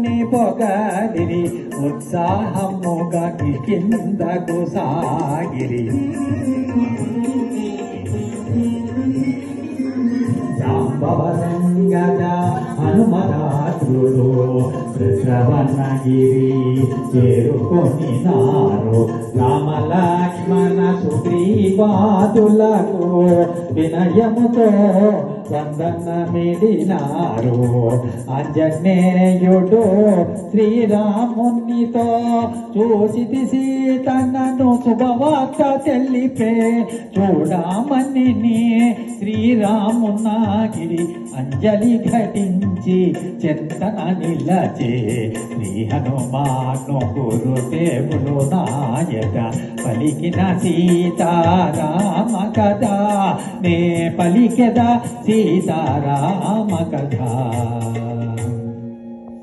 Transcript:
చేరుకొని పొగలిరి ఉత్సాహముగా కిందకు సాగిరి. జాంబవంగద హనుమరాత్రుడు శ్రవణగిరి చేరుకొనినారు. రామ లక్ష్మణ సుగ్రీవాదులకు వినయముతో వందనమిడినారు. ఆంజనేయుడు శ్రీరామునితో చూసితి సీతను శుభవార్త తెలిపే చూడమని శ్రీరామునాగిరి అంజలి ఘటించి చెంతన నిలచే. శ్రీ హనుమాను గురుదేవులు నాయక పలికిన సీతారామ కదా నే పలికెద సీతారామ కథ.